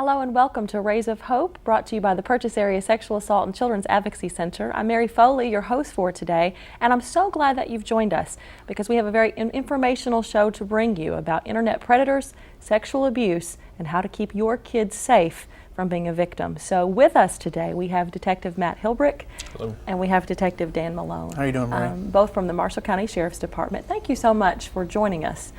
Hello and welcome to Rays of Hope, brought to you by the Purchase Area Sexual Assault and Children's Advocacy Center. I'm Mary Foley, your host for today, and I'm so glad that you've joined us because we have a very informational show to bring you about internet predators, sexual abuse, and how to keep your kids safe from being a victim. So with us today, we have Detective Matt Hilbrecht. Hello. And we have Detective Dan Malone. How are you doing, Mary? Both from the Marshall County Sheriff's Department. Thank you so much for joining us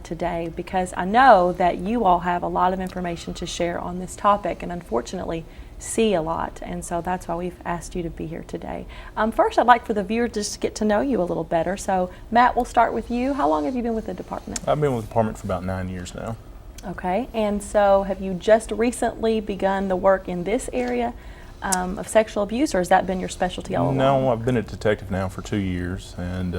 today, because I know that you all have a lot of information to share on this topic and unfortunately see a lot, and so that's why we've asked you to be here today. First, I'd like for the viewers just to get to know you a little better. So Matt, we'll start with you. How long have you been with the department? I've been with the department for about 9 years now. Okay, and so have you just recently begun the work in this area of sexual abuse, or has that been your specialty all along? No, I've been a detective now for 2 years, and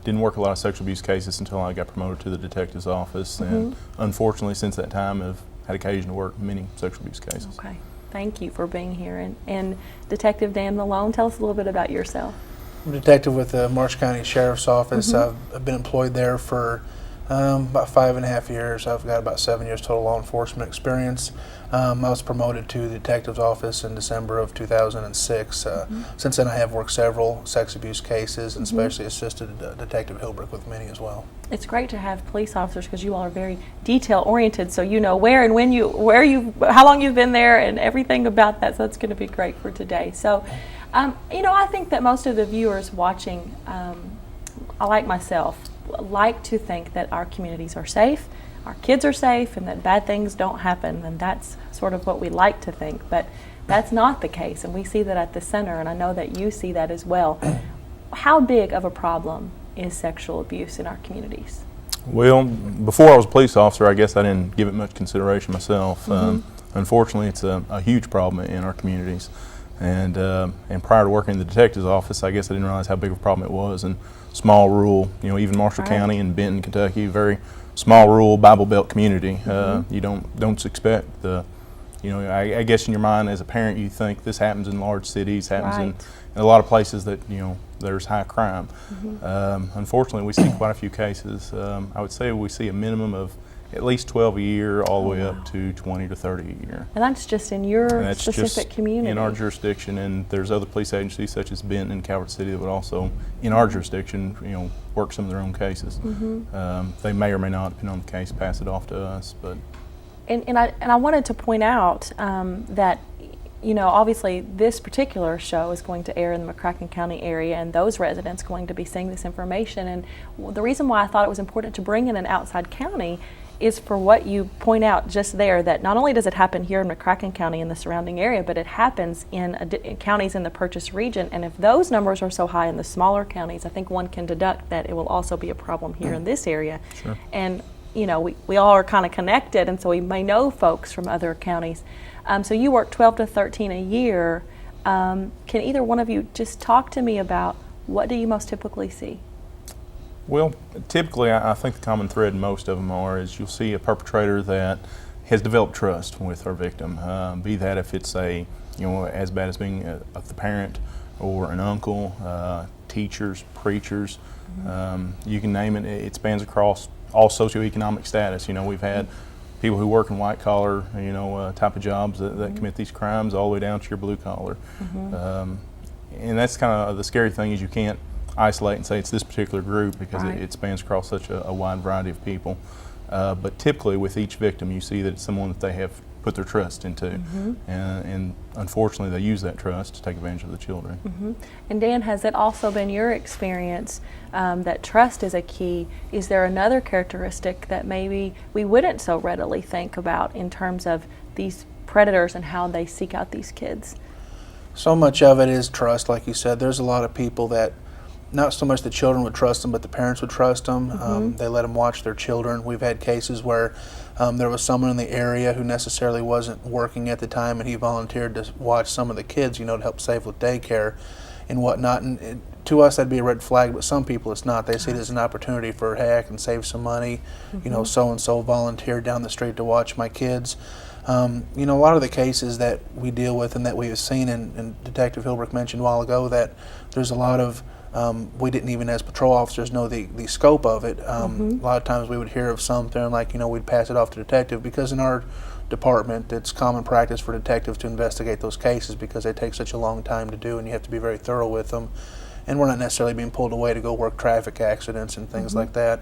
didn't work a lot of sexual abuse cases until I got promoted to the detective's office. And unfortunately, since that time, I've had occasion to work many sexual abuse cases. Okay, thank you for being here. And Detective Dan Malone, tell us a little bit about yourself. I'm a detective with the Marshall County Sheriff's Office. I've been employed there for about 5.5 years. I've got about 7 years total law enforcement experience. I was promoted to the detective's office in December of 2006. Since then, I have worked several sex abuse cases and especially assisted Detective Hilbrecht with many as well. It's great to have police officers because you all are very detail oriented, so you know where and when how long you've been there and everything about that. So that's going to be great for today. So, you know, I think that most of the viewers watching, I like myself, like to think that our communities are safe, our kids are safe, and that bad things don't happen, and that's sort of what we like to think, but that's not the case, and we see that at the center, and I know that you see that as well. How big of a problem is sexual abuse in our communities? Well, before I was a police officer, I guess I didn't give it much consideration myself. Unfortunately, it's a huge problem in our communities, and prior to working in the detective's office, I guess I didn't realize how big of a problem it was. And small rural, you know, even Marshall County and Benton, Kentucky, very small rural Bible Belt community. You don't expect the, you know, I guess in your mind as a parent you think this happens in large cities, happens in a lot of places that, you know, there's high crime. Unfortunately, we see quite a few cases. I would say we see a minimum of at least 12 a year, all the way up to 20 to 30 a year. And that's just in your specific community? In our jurisdiction, and there's other police agencies such as Benton and Calvert City that would also, in our jurisdiction, you know, work some of their own cases. They may or may not, depending on the case, pass it off to us. But and I wanted to point out that, you know, obviously this particular show is going to air in the McCracken County area, and those residents going to be seeing this information. And the reason why I thought it was important to bring in an outside county is for what you point out just there, that not only does it happen here in McCracken County and the surrounding area, but it happens in counties in the Purchase region. And if those numbers are so high in the smaller counties, I think one can deduct that it will also be a problem here in this area. Sure. And you know, we all are kind of connected, and so we may know folks from other counties. So you work 12 to 13 a year. Can either one of you just talk to me about what do you most typically see? Well, typically, I think the common thread in most of them is you'll see a perpetrator that has developed trust with our victim, be that if it's you know, as bad as being the parent or an uncle, teachers, preachers, you can name it. It spans across all socioeconomic status. You know, we've had people who work in white collar, you know, type of jobs that commit these crimes, all the way down to your blue collar. And that's kind of the scary thing, is you can't isolate and say it's this particular group, because it spans across such a wide variety of people. But typically with each victim you see that it's someone that they have put their trust into, and unfortunately they use that trust to take advantage of the children. And Dan, has it also been your experience that trust is a key? Is there another characteristic that maybe we wouldn't so readily think about in terms of these predators and how they seek out these kids? So much of it is trust, like you said. There's a lot of people that not so much the children would trust them, but the parents would trust them. They let them watch their children. We've had cases where there was someone in the area who necessarily wasn't working at the time, and he volunteered to watch some of the kids, you know, to help save with daycare and whatnot. And to us, that'd be a red flag, but some people it's not. They see it as an opportunity for, hey, I can save some money. You know, so-and-so volunteered down the street to watch my kids. You know, a lot of the cases that we deal with and that we have seen, and Detective Hilbrecht mentioned a while ago, that there's a lot of we didn't even as patrol officers know the scope of it. A lot of times we would hear of something like, you know, we'd pass it off to detective, because in our department, it's common practice for detectives to investigate those cases because they take such a long time to do, and you have to be very thorough with them. And we're not necessarily being pulled away to go work traffic accidents and things like that.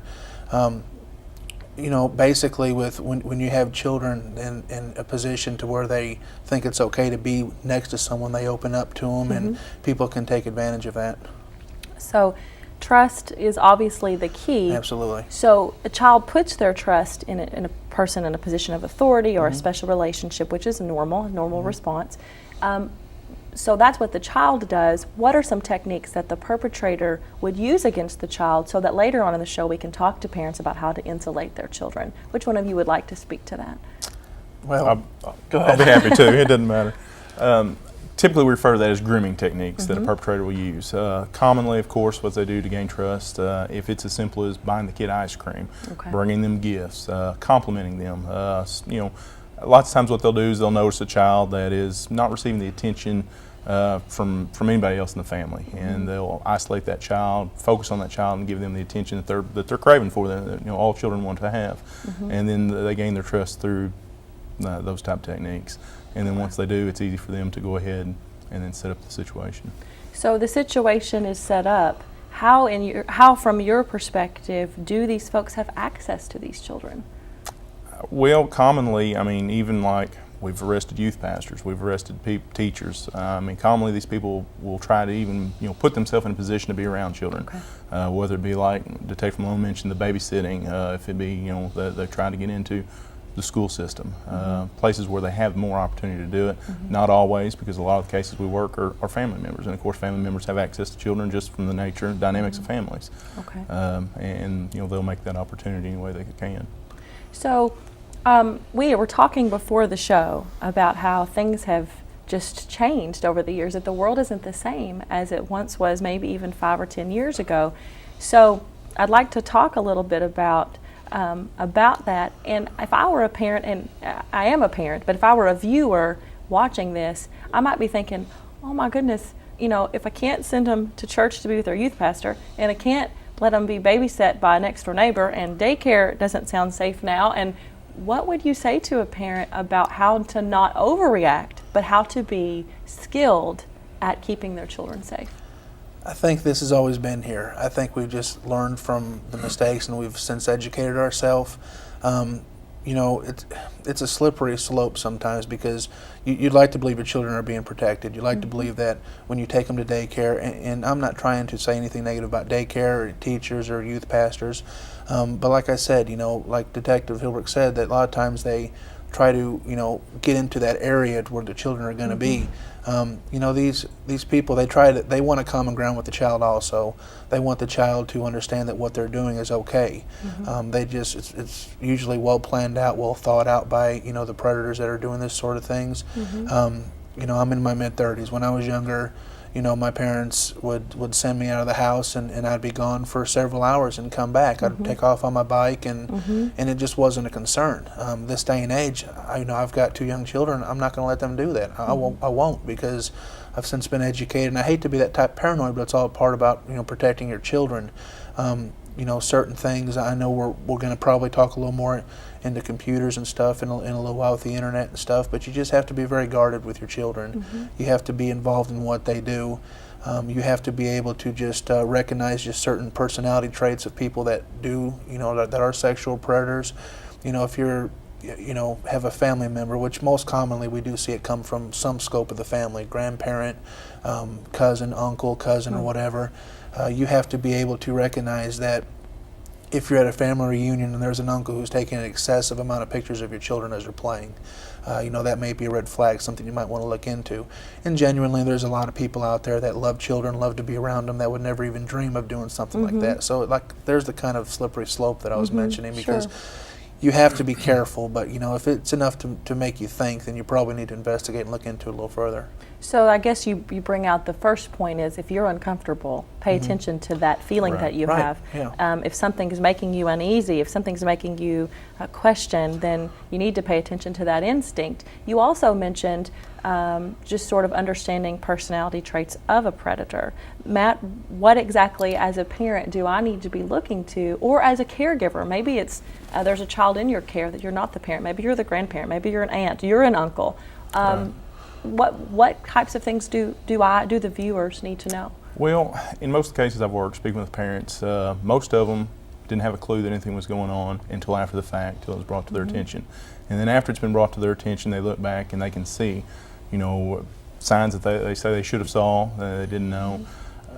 You know, basically, with when you have children in a position to where they think it's okay to be next to someone, they open up to them, and people can take advantage of that. So trust is obviously the key. Absolutely. So a child puts their trust in a person in a position of authority or a special relationship, which is a normal response. So that's what the child does. What are some techniques that the perpetrator would use against the child so that later on in the show we can talk to parents about how to insulate their children? Which one of you would like to speak to that? Well, go I'll ahead. be happy to. It doesn't matter. Typically, we refer to that as grooming techniques that a perpetrator will use. Commonly, of course, what they do to gain trust, if it's as simple as buying the kid ice cream, bringing them gifts, complimenting them. You know, lots of times what they'll do is they'll notice a child that is not receiving the attention from anybody else in the family, and they'll isolate that child, focus on that child, and give them the attention that they're craving for, that you know all children want to have, and then they gain their trust through those type of techniques. And then once they do, it's easy for them to go ahead and then set up the situation. So the situation is set up. How from your perspective do these folks have access to these children? Well, commonly, I mean, even like we've arrested youth pastors, we've arrested teachers. I mean, commonly these people will try to even, you know, put themselves in a position to be around children. Whether it be like Detective Malone mentioned, the babysitting, if it be, you know, they're trying to get into the school system, places where they have more opportunity to do it. Not always, because a lot of the cases we work are family members, and of course family members have access to children just from the nature and dynamics of families. And you know, they'll make that opportunity any way they can. So we were talking before the show about how things have just changed over the years, that the world isn't the same as it once was, maybe even 5 or 10 years ago. So I'd like to talk a little bit about that. And if I were a parent, and I am a parent, but if I were a viewer watching this, I might be thinking, oh my goodness, you know, if I can't send them to church to be with their youth pastor, and I can't let them be babysat by a next door neighbor, and daycare doesn't sound safe now, and what would you say to a parent about how to not overreact, but how to be skilled at keeping their children safe? I think this has always been here. I think we've just learned from the mistakes, and we've since educated ourselves. You know, it's a slippery slope sometimes, because you'd like to believe your children are being protected. You'd like to believe that when you take them to daycare, and I'm not trying to say anything negative about daycare or teachers or youth pastors, but like I said, you know, like Detective Hilbrecht said, that a lot of times they try to, you know, get into that area where the children are going to be. You know, these people, they want a common ground with the child also. They want the child to understand that what they're doing is okay. It's usually well planned out, well thought out by, you know, the predators that are doing this sort of things. You know, I'm in my mid-30s. When I was younger, you know, my parents would send me out of the house, and I'd be gone for several hours and come back. I'd take off on my bike, and it just wasn't a concern. This day and age, you know, I've got 2 young children. I'm not going to let them do that. I won't, because I've since been educated, and I hate to be that type paranoid, but it's all part about, you know, protecting your children. You know, certain things, I know we're going to probably talk a little more into computers and stuff in a little while with the internet and stuff, but you just have to be very guarded with your children. You have to be involved in what they do. You have to be able to just recognize just certain personality traits of people that do, you know, that are sexual predators. You know, if you're, you know, have a family member, which most commonly we do see it come from some scope of the family, grandparent, cousin, uncle, or whatever. You have to be able to recognize that if you're at a family reunion and there's an uncle who's taking an excessive amount of pictures of your children as they're playing, you know, that may be a red flag, something you might want to look into. And genuinely, there's a lot of people out there that love children, love to be around them, that would never even dream of doing something like that. So, like, there's the kind of slippery slope that I was mentioning, because you have to be careful, but, you know, if it's enough to make you think, then you probably need to investigate and look into it a little further. So I guess you bring out the first point is, if you're uncomfortable, pay attention to that feeling that you have. If something is making you uneasy, if something's making you question, then you need to pay attention to that instinct. You also mentioned just sort of understanding personality traits of a predator. Matt, what exactly as a parent do I need to be looking to, or as a caregiver? Maybe it's there's a child in your care that you're not the parent. Maybe you're the grandparent. Maybe you're an aunt. You're an uncle. What types of things do the viewers need to know? Well, in most cases I've worked speaking with parents, most of them didn't have a clue that anything was going on until after the fact, until it was brought to their attention. And then after it's been brought to their attention, they look back and they can see, signs that they say they should have saw, that they didn't know.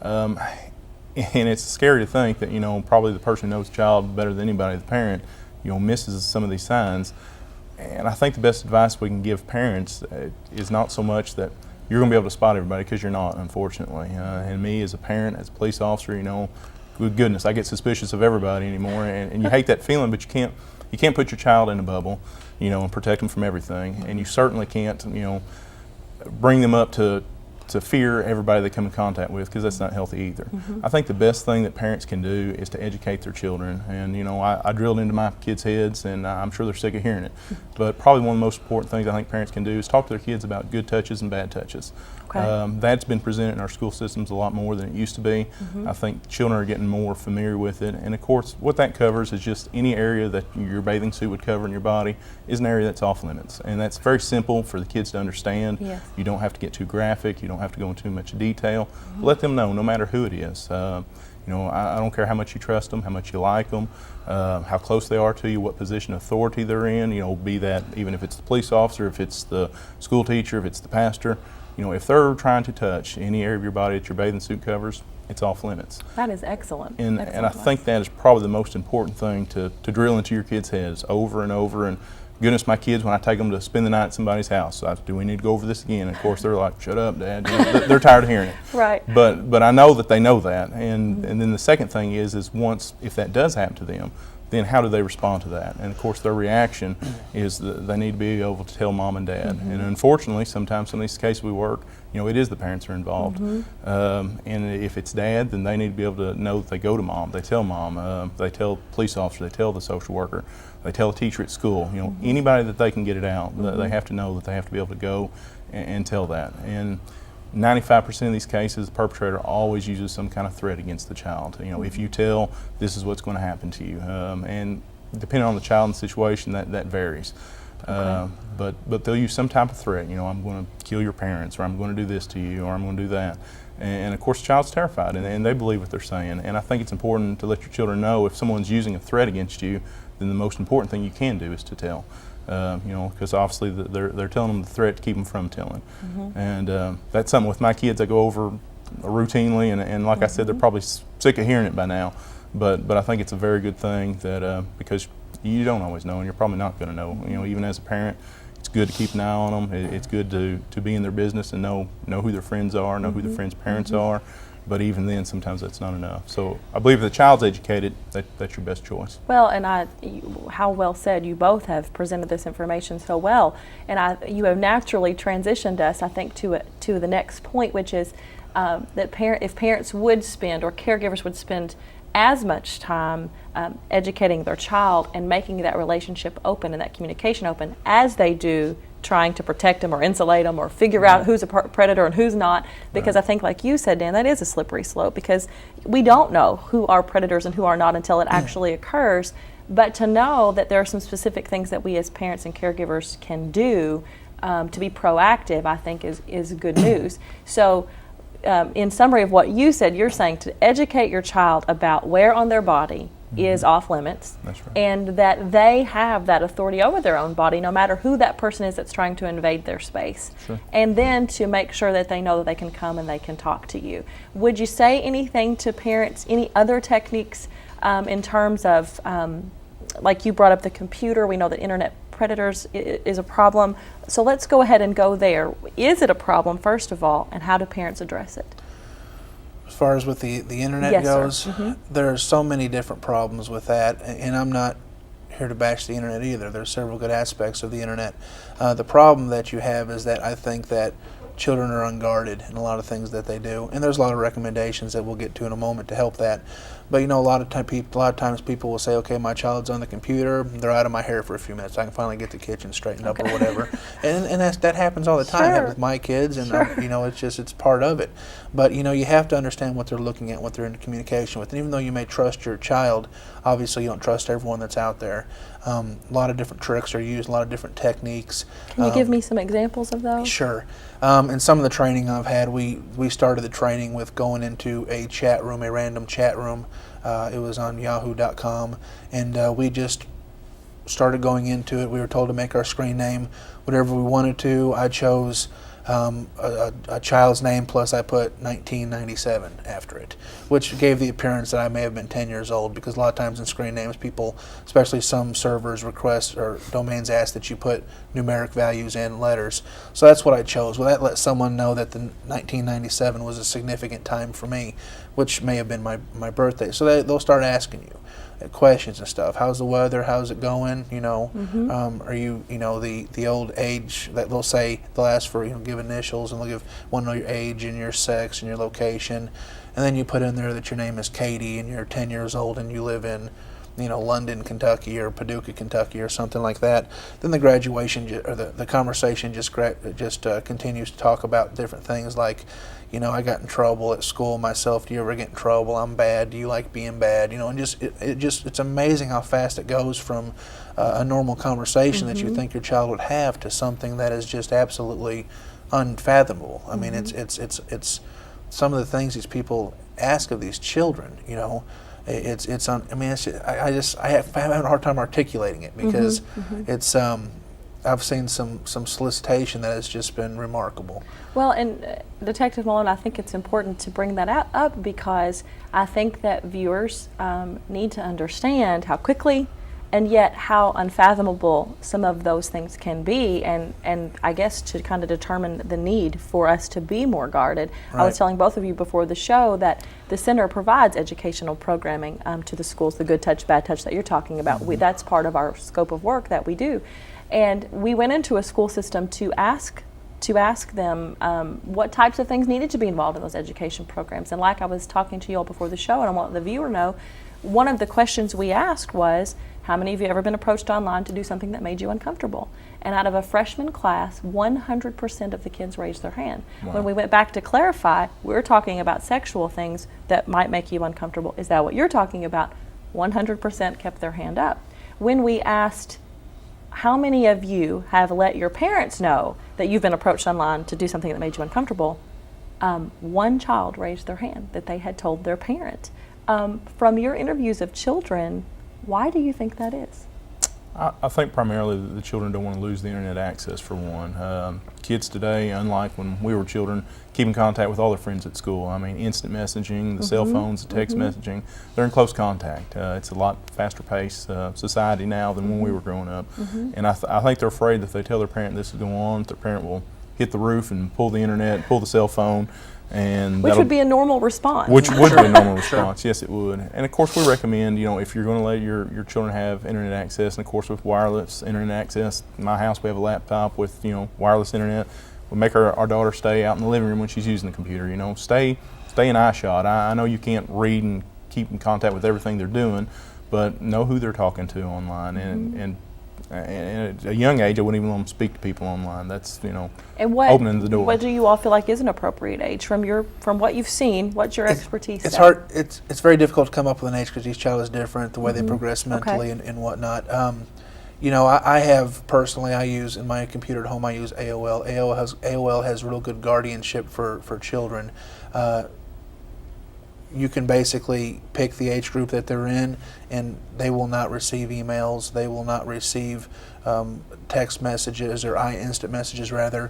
And it's scary to think that, probably the person who knows the child better than anybody, the parent, misses some of these signs. And I think the best advice we can give parents is not so much that you're going to be able to spot everybody, because you're not, unfortunately. And me as a parent, as a police officer, good goodness, I get suspicious of everybody anymore, and you hate that feeling, but you can't put your child in a bubble, and protect them from everything. And you certainly can't, bring them up to fear everybody they come in contact with, because that's not healthy either. I think the best thing that parents can do is to educate their children. And I drilled into my kids' heads, and I'm sure they're sick of hearing it. But probably one of the most important things I think parents can do is talk to their kids about good touches and bad touches. Okay. That's been presented in our school systems a lot more than it used to be. I think children are getting more familiar with it. And of course, what that covers is just any area that your bathing suit would cover in your body is an area that's off limits. And that's very simple for the kids to understand. Yes. You don't have to get too graphic. You don't have to go into too much detail. Let them know, no matter who it is. I don't care how much you trust them, how much you like them, how close they are to you, what position of authority they're in, be that even if it's the police officer, if it's the school teacher, if it's the pastor. If they're trying to touch any area of your body that your bathing suit covers, it's off limits. That is excellent. And I think that is probably the most important thing to drill into your kids' heads over and over. And goodness, my kids, when I take them to spend the night at somebody's house, do we need to go over this again? And of course, they're like, shut up, Dad. They're tired of hearing it. Right. But I know that they know that. And then the second thing is if that does happen to them, then how do they respond to that? And of course, their reaction is that they need to be able to tell mom and dad. And unfortunately, sometimes in these cases we work, it is the parents who are involved. And if it's dad, then they need to be able to know that they go to mom, they tell mom, they tell the police officer, they tell the social worker, they tell the teacher at school. Anybody that they can get it out, they have to know that they have to be able to go and tell that. And 95% of these cases, the perpetrator always uses some kind of threat against the child. If you tell, this is what's going to happen to you. And depending on the child and the situation, that varies. Okay. But they'll use some type of threat. I'm going to kill your parents, or I'm going to do this to you, or I'm going to do that. And of course, the child's terrified, and they believe what they're saying. And I think it's important to let your children know if someone's using a threat against you, then the most important thing you can do is to tell. Because obviously they're telling them the threat to keep them from telling. And that's something with my kids I go over routinely, and like I said, they're probably sick of hearing it by now. But I think it's a very good thing that because you don't always know, and you're probably not going to know. Even as a parent, it's good to keep an eye on them. It's good to be in their business and know who their friends are, know who their friends' parents are. But even then, sometimes that's not enough. So I believe if the child's educated, that's your best choice. Well, and how well said. You both have presented this information so well, and you have naturally transitioned us, I think, to the next point, which is that if parents would spend, or caregivers would spend, as much time educating their child and making that relationship open and that communication open as they do trying to protect them or insulate them or figure out who's a predator and who's not, because I think, like you said, Dan, that is a slippery slope, because we don't know who are predators and who are not until it actually occurs. But to know that there are some specific things that we as parents and caregivers can do to be proactive, I think is good news. So in summary of what you said, you're saying to educate your child about where on their body is off limits. That's right. And that they have that authority over their own body, no matter who that person is that's trying to invade their space. Sure. And then to make sure that they know that they can come and they can talk to you. Would you say anything to parents, any other techniques in terms of, like you brought up the computer, we know that internet predators is a problem. So let's go ahead and go there. Is it a problem, first of all, and how do parents address it? As far as with the internet goes, there are so many different problems with that, and I'm not here to bash the internet either. There's several good aspects of the internet. The problem that you have is that I think that children are unguarded in a lot of things that they do, and there's a lot of recommendations that we'll get to in a moment to help that. But a lot of times people will say, okay, my child's on the computer, they're out of my hair for a few minutes, I can finally get the kitchen straightened up or whatever, and that happens all the time. It happens with my kids, and it's part of it. But you have to understand what they're looking at, what they're in communication with, and even though you may trust your child, obviously you don't trust everyone that's out there. A lot of different tricks are used, a lot of different techniques. Can you give me some examples of those? Sure. In some of the training I've had, we started the training with going into a chat room, a random chat room. It was on yahoo.com, and we just started going into it. We were told to make our screen name whatever we wanted to. I chose a child's name, plus I put 1997 after it, which gave the appearance that I may have been 10 years old, because a lot of times in screen names, people, especially some servers, request or domains ask that you put numeric values and letters. So that's what I chose. Well, that lets someone know that the 1997 was a significant time for me, which may have been my birthday. So they'll start asking you questions and stuff. How's the weather? How's it going? Are you the old age that they'll ask for, give initials, and they'll want to know your age and your sex and your location, and then you put in there that your name is Katie and you're 10 years old and you live in London, Kentucky, or Paducah, Kentucky, or something like that. Then the graduation or the conversation just continues to talk about different things like, I got in trouble at school myself. Do you ever get in trouble? I'm bad. Do you like being bad? And it's amazing how fast it goes from a normal conversation that you think your child would have to something that is just absolutely unfathomable. I mean, it's some of the things these people ask of these children. I have a hard time articulating it, because it's I've seen some solicitation that has just been remarkable. Well, and Detective Malone, I think it's important to bring that up, because I think that viewers need to understand how quickly and yet how unfathomable some of those things can be, and I guess to kind of determine the need for us to be more guarded. Right. I was telling both of you before the show that the center provides educational programming to the schools, the good touch, bad touch that you're talking about. That's part of our scope of work that we do. And we went into a school system to ask them what types of things needed to be involved in those education programs. And like I was talking to you all before the show, and I want the viewer know, one of the questions we asked was, how many of you ever been approached online to do something that made you uncomfortable? And out of a freshman class, 100% of the kids raised their hand. Wow. When we went back to clarify, we're talking about sexual things that might make you uncomfortable. Is that what you're talking about? 100% kept their hand up. When we asked, how many of you have let your parents know that you've been approached online to do something that made you uncomfortable? One child raised their hand that they had told their parent. From your interviews of children, why do you think that is? I think primarily that the children don't want to lose the internet access, for one. Kids today, unlike when we were children, keep in contact with all their friends at school. I mean, instant messaging, the cell phones, the text messaging, they're in close contact. It's a lot faster paced society now than when we were growing up. And I think they're afraid that if they tell their parent this is going on, their parent will hit the roof and pull the internet, pull the cell phone. Which would be a normal response. Which would be a normal response, yes it would. And of course we recommend, if you're going to let your children have internet access, and of course with wireless internet access, in my house we have a laptop with, wireless internet. We make our daughter stay out in the living room when she's using the computer, stay in eyeshot. I know you can't read and keep in contact with everything they're doing, but know who they're talking to online. And at a young age, I wouldn't even want them to speak to people online. That's, opening the door. What do you all feel like is an appropriate age from what you've seen? What's your expertise? It's hard. It's very difficult to come up with an age, because each child is different, the way they progress mentally and whatnot. I have personally, I use in my computer at home, I use AOL. AOL has real good guardianship for children. You can basically pick the age group that they're in, and they will not receive emails. They will not receive text messages, or instant messages rather.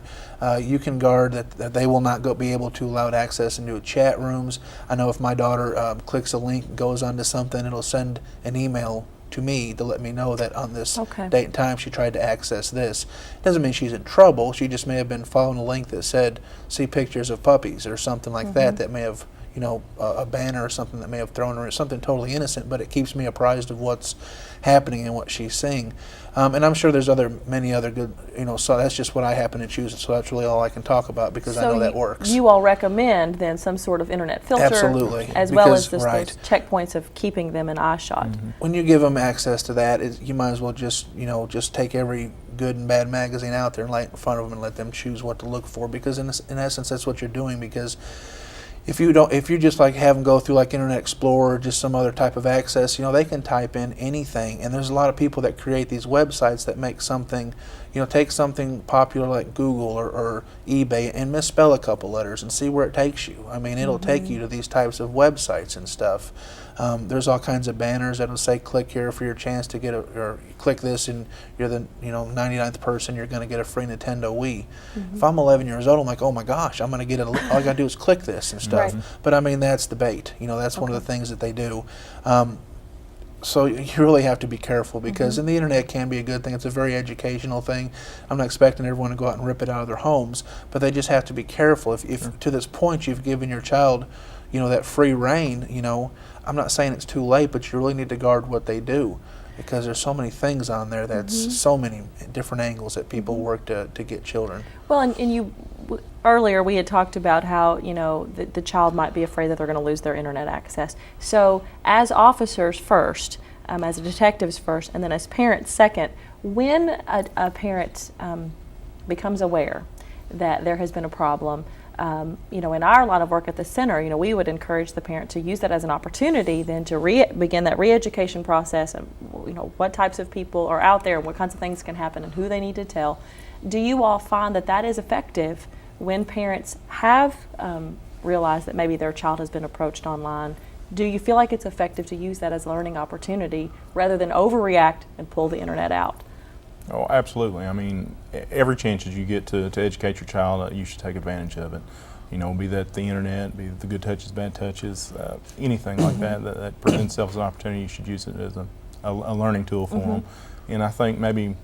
You can guard that they will not be able to allow access into chat rooms. I know if my daughter clicks a link and goes onto something, it'll send an email to me to let me know that on this date and time she tried to access this. Doesn't mean she's in trouble. She just may have been following a link that said, see pictures of puppies or something like that may have a banner or something that may have thrown her, or something totally innocent, but it keeps me apprised of what's happening and what she's seeing. And I'm sure there's many other good, so that's just what I happen to choose, so that's really all I can talk about, because I know that works. You all recommend then some sort of internet filter, Absolutely, as well as because, those checkpoints of keeping them in eyeshot. When you give them access to that, you might as well just take every good and bad magazine out there and lay it in front of them and let them choose what to look for, because in essence that's what you're doing. Because if you just like have them go through like Internet Explorer or just some other type of access, they can type in anything, and there's a lot of people that create these websites that make something, take something popular like Google or eBay and misspell a couple letters and see where it takes you. I mean, it'll take you to these types of websites and stuff. There's all kinds of banners that'll say, click here for your chance to get or click this and you're the 99th person, you're going to get a free Nintendo Wii. If I'm 11 years old, I'm like, oh my gosh, I'm going to get it. All I got to do is click this and stuff. Right. But I mean, that's the bait. That's one of the things that they do. So you really have to be careful, because and the internet can be a good thing. It's a very educational thing. I'm not expecting everyone to go out and rip it out of their homes, but they just have to be careful. If to this point you've given your child, that free reign, I'm not saying it's too late, but you really need to guard what they do, because there's so many things on there that's so many different angles that people work to get children. Well, and earlier we had talked about how the child might be afraid that they're going to lose their internet access. So as officers first, as detectives first, and then as parents second, when a parent becomes aware that there has been a problem, in our line of work at the center, we would encourage the parent to use that as an opportunity then to begin that re-education process of, what types of people are out there and what kinds of things can happen and who they need to tell. Do you all find that that is effective when parents have realized that maybe their child has been approached online? Do you feel like it's effective to use that as a learning opportunity rather than overreact and pull the internet out? Oh, absolutely. I mean, every chance that you get to educate your child, you should take advantage of it. Be that the internet, be the good touches, bad touches, anything like that presents itself as an opportunity, you should use it as a learning tool for them. And I think maybe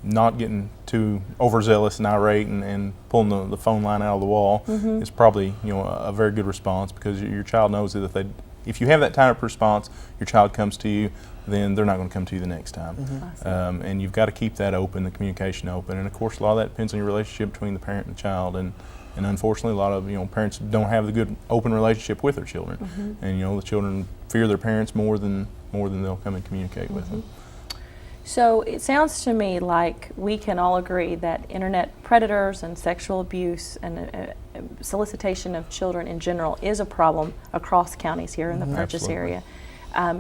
not getting too overzealous and irate and pulling the phone line out of the wall is probably a very good response, because your child knows that if you have that type of response, your child comes to you, then they're not going to come to you the next time. And you've got to keep that open, the communication open. And of course, a lot of that depends on your relationship between the parent and the child. And unfortunately, a lot of parents don't have the good open relationship with their children. And the children fear their parents more than they'll come and communicate with them. So it sounds to me like we can all agree that internet predators and sexual abuse and solicitation of children in general is a problem across counties here in the Purchase area.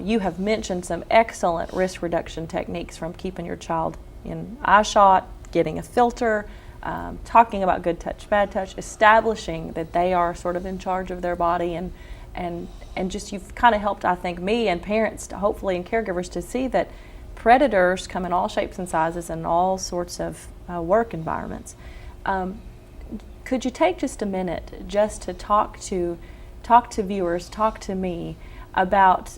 You have mentioned some excellent risk reduction techniques, from keeping your child in eyeshot, getting a filter, talking about good touch, bad touch, establishing that they are sort of in charge of their body, and just you've kind of helped, I think, me and parents, hopefully, and caregivers to see that predators come in all shapes and sizes and all sorts of work environments. Could you take just a minute just to talk to viewers, talk to me about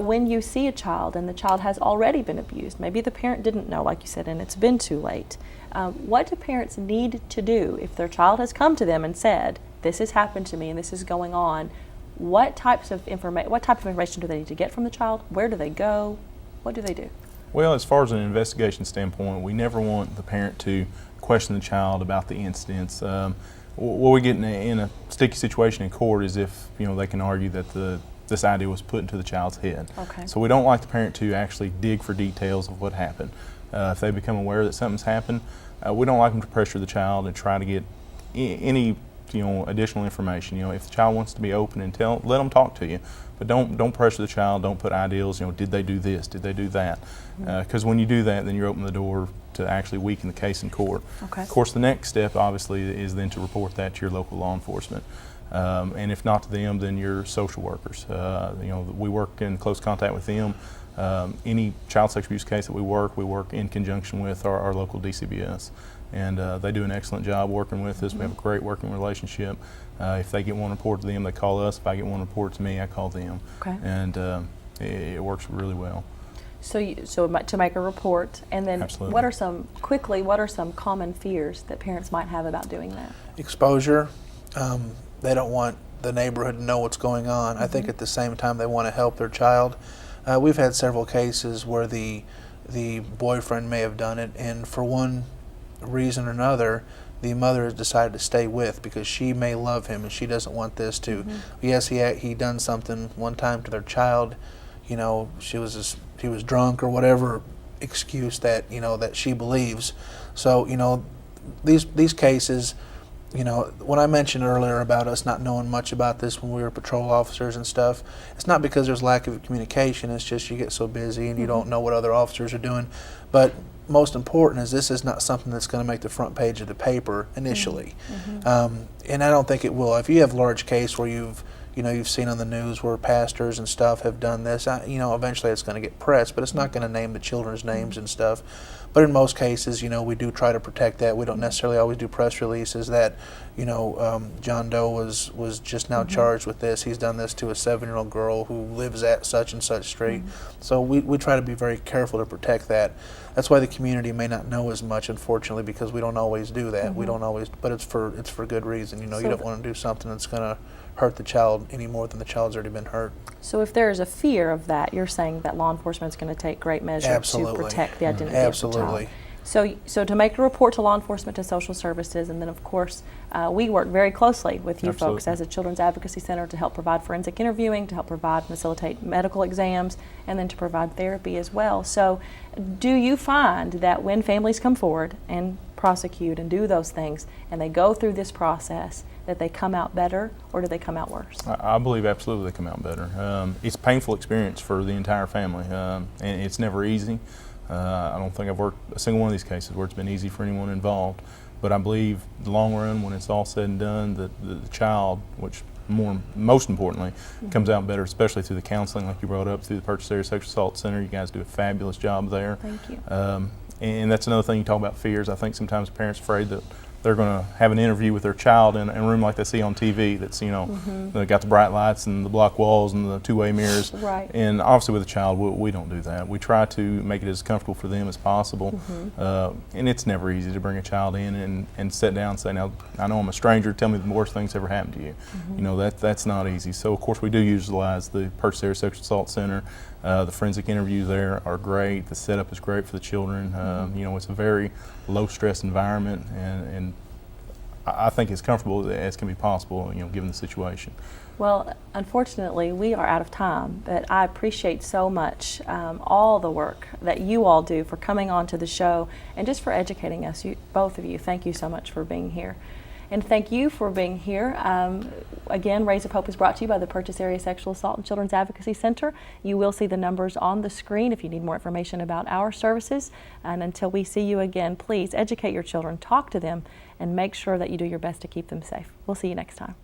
when you see a child and the child has already been abused? Maybe the parent didn't know, like you said, and it's been too late. What do parents need to do if their child has come to them and said, "This has happened to me and this is going on"? What type of information do they need to get from the child? Where do they go? What do they do? Well, as far as an investigation standpoint, we never want the parent to question the child about the incidents. What we get in a sticky situation in court is if they can argue that this idea was put into the child's head. Okay. So we don't like the parent to actually dig for details of what happened. If they become aware that something's happened, we don't like them to pressure the child and try to get any additional information. If the child wants to be open and let them talk to you, but don't pressure the child. Don't put ideals. Did they do this? Did they do that? Because when you do that, then you're opening the door to actually weaken the case in court. Okay. Of course, the next step obviously is then to report that to your local law enforcement, and if not to them, then your social workers. We work in close contact with them. Any child sexual abuse case that we work in conjunction with our local DCBS. And they do an excellent job working with us. We have a great working relationship. If they get one report to them, they call us. If I get one report to me, I call them. Okay. And it works really well. So to make a report, and then Absolutely. what are some common fears that parents might have about doing that? Exposure. They don't want the neighborhood and know what's going on. I think at the same time they want to help their child. We've had several cases where the boyfriend may have done it, and for one reason or another, the mother has decided to stay with because she may love him and she doesn't want this to. Yes, he done something one time to their child. You know, he was drunk or whatever excuse that that she believes. So these cases. When I mentioned earlier about us not knowing much about this when we were patrol officers and stuff, it's not because there's lack of communication. It's just you get so busy and you don't know what other officers are doing. But most important is this is not something that's going to make the front page of the paper initially. And I don't think it will. If you have a large case where you've seen on the news where pastors and stuff have done this, eventually it's going to get pressed, but it's not going to name the children's names and stuff. But in most cases, we do try to protect that. We don't necessarily always do press releases that, John Doe was just now charged with this. He's done this to a 7-year-old girl who lives at such and such street. So we try to be very careful to protect that. That's why the community may not know as much, unfortunately, because we don't always do that. We don't always, but it's for good reason. You don't want to do something that's going to hurt the child any more than the child's already been hurt. So if there is a fear of that, you're saying that law enforcement is going to take great measure to protect the identity of the child. So to make a report to law enforcement, to social services, and then of course we work very closely with you folks as a Children's Advocacy Center to help provide forensic interviewing, to help provide and facilitate medical exams, and then to provide therapy as well. So do you find that when families come forward and prosecute and do those things and they go through this process, that they come out better, or do they come out worse? I believe absolutely they come out better. It's a painful experience for the entire family, and it's never easy. I don't think I've worked a single one of these cases where it's been easy for anyone involved, but I believe in the long run, when it's all said and done, the child, which most importantly, comes out better, especially through the counseling like you brought up, through the Purchase Area Sexual Assault Center. You guys do a fabulous job there. Thank you. And that's another thing you talk about, fears. I think sometimes parents are afraid that they're going to have an interview with their child in a room like they see on TV that's, they got the bright lights and the block walls and the two-way mirrors. Right. And obviously with a child, we don't do that. We try to make it as comfortable for them as possible. And it's never easy to bring a child in and sit down and say, now, I know I'm a stranger, tell me the worst things ever happened to you. That's not easy. So of course we do utilize the Purchase Area Sexual Assault Center. The forensic interviews there are great. The setup is great for the children. It's a very low-stress environment, and I think as comfortable as can be possible, given the situation. Well, unfortunately, we are out of time, but I appreciate so much all the work that you all do for coming on to the show and just for educating us, both of you. Thank you so much for being here. And thank you for being here. Again, Rays of Hope is brought to you by the Purchase Area Sexual Assault and Children's Advocacy Center. You will see the numbers on the screen if you need more information about our services. And until we see you again, please educate your children, talk to them, and make sure that you do your best to keep them safe. We'll see you next time.